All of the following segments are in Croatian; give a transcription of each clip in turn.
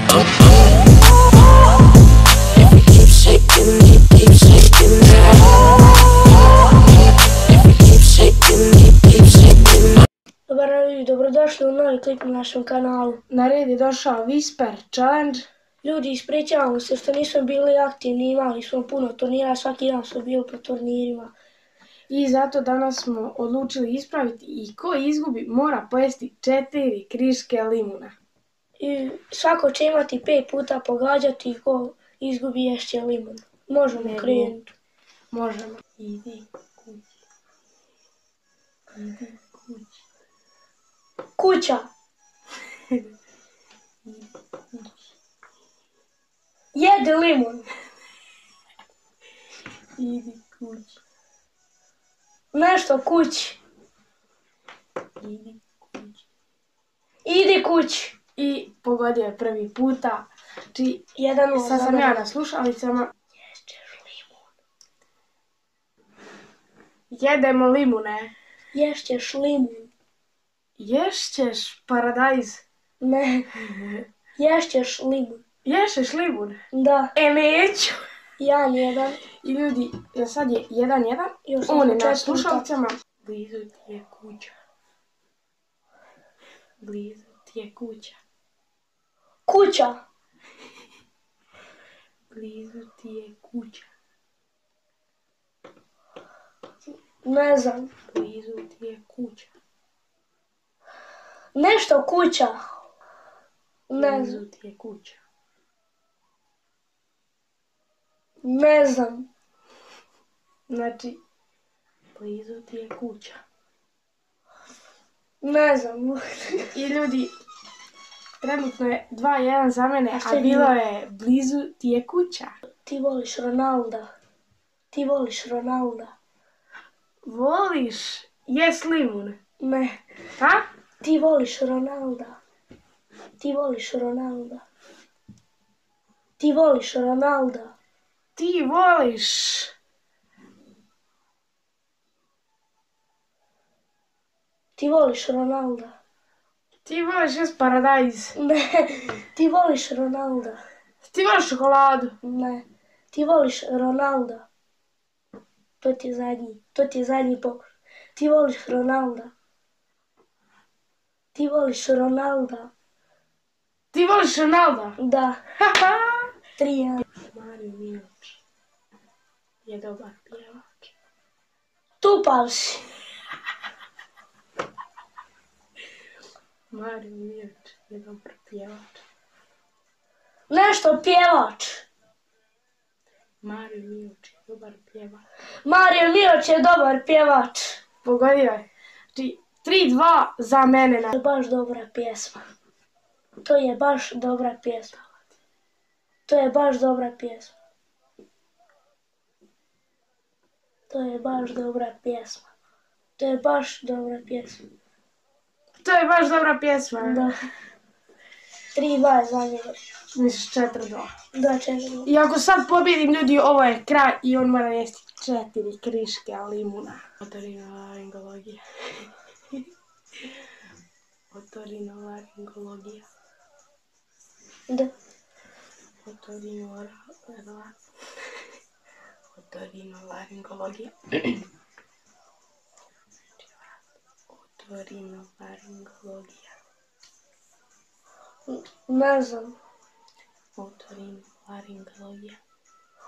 If you keep shaking it, keep shaking that. If you keep shaking it, keep shaking that. Dobar dan ljudi, dobrodošli u novi klip na našem kanalu. Na red je došao Whisper Challenge. Ljudi, ispričavamo se što nismo bili aktivni, imali smo puno turnira, svaki dan smo bili po turnirima. I zato danas smo odlučili ispraviti i ko izgubi mora pojesti 4 kriške limuna. I svako će imati 5 puta pogađati i ko izgubi ješće limun. Možemo krenuti. Možemo. Idi kući. Idi kući. Kuća. Jedi limun. Idi kući. Nešto kući. Idi kući. Idi kući. I pogodio je prvi puta. Znači, Jedan sad sam ja na slušalicama. Ješćeš limun. Jedemo limune. Ješćeš limun. Ješćeš paradajz. Ne. Ješćeš limun. Ješćeš limun. Da. Neću. Ja nijedan. I ljudi, sad je 1-1. Još sam On je na četvrta. slušalicama. Blizu ti je kuća. Blizu ti je kuća. Kuća. Blizu ti je kuća. Ne znam. Blizu ti je kuća. Nešto kuća. Ne znam. Blizu ti je kuća. Ne znam. Znači, blizu ti je kuća. Ne znam. I ljudi, trenutno je 2-1 za mene, A šta a je bilo bilo? je blizu ti je kuća. Ti voliš Ronalda. Ti voliš Ronalda. Voliš jes limun? Ne. Ha? Ti voliš Ronalda. Ti voliš Ronalda. Ti voliš Ronalda. Ti voliš... Ti voliš Ronalda. Ti voliš jes paradajz. Ne. Ti voliš Ronalda. Ti voliš šokoladu. Ne. Ti voliš Ronalda. To ti je zadnji pokus. Ti voliš Ronalda. Ti voliš Ronalda. Ti voliš Ronalda. Da. Haha. 3-1. Mario Miloč je dobar pjevač. Tupal si. Mario Miloč je dobar pjevač. Nešto pjevač. Mario Miloč je dobar pjevač. Mario Miloč je dobar pjevač. Pogodio je. Znači, 3-2 za mene. To je baš dobra pjesma. To je baš dobra pjesma. To je baš dobra pjesma. To je baš dobra pjesma. To je baš dobra pjesma. To je baš dobra pjesma. Da. 3-2 za njega. Misliš 4-2. Da, 4-2. I ako sad pobjedim ljudi, ovo je kraj i on mora jesti 4 kriške limuna. Otorinolaringologija. Otorinolaringologija. Da. Otorinolaringologija. Otorinolaringologija. Ne znam. Otorinolaringologija.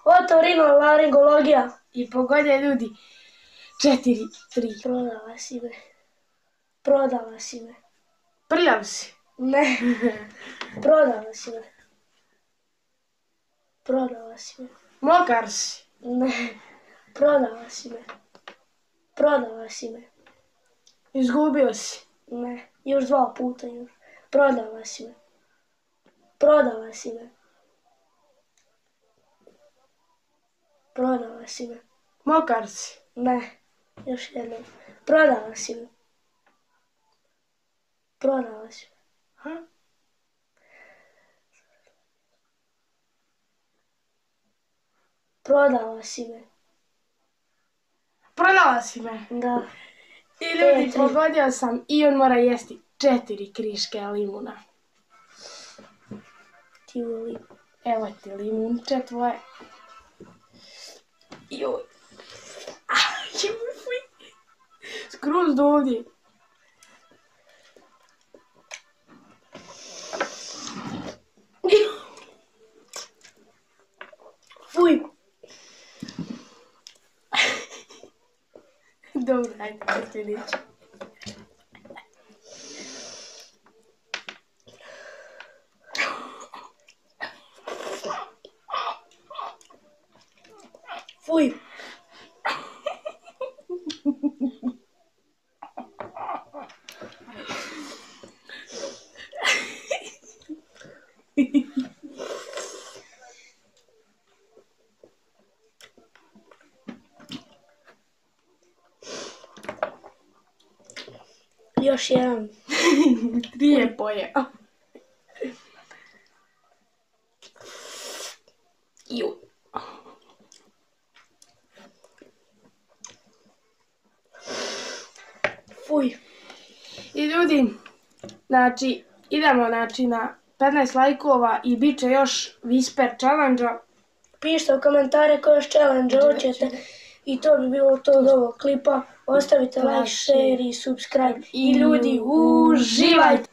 Otorinolaringologija. I pogodio ljudi 4-3. Prodala si me. Prodala si me. Prljav si. Ne. Prodala si me. Prodala si me. Mokar si. Ne. Prodala si me. Prodala si me. Izgubio si. Ne. Još 2 puta još. Prodala si me. Prodala si me. Prodala si me. Mokar si. Ne. Još jednom. Prodala si me. Prodala si me. Ha? Prodala si me. Prodala si me. Da. I ljudi, 5-3. pogodio sam i on mora jesti 4 kriške limuna. ti volim. Evo ti limunče tvoje. Joj. Skroz do ovdje. Fuj. Dobro, ajde, sljedeći. Fuj. Još jedan. 3 je pojeo. Ju. Fuj. I ljudi, znači, idemo na 15 lajkova i bit će još Whisper challenge-a. Pišite u komentare koje još challenge hoćete i to bi bilo to od ovog klipa. Ostavite like, share i subscribe. I ljudi, uživajte!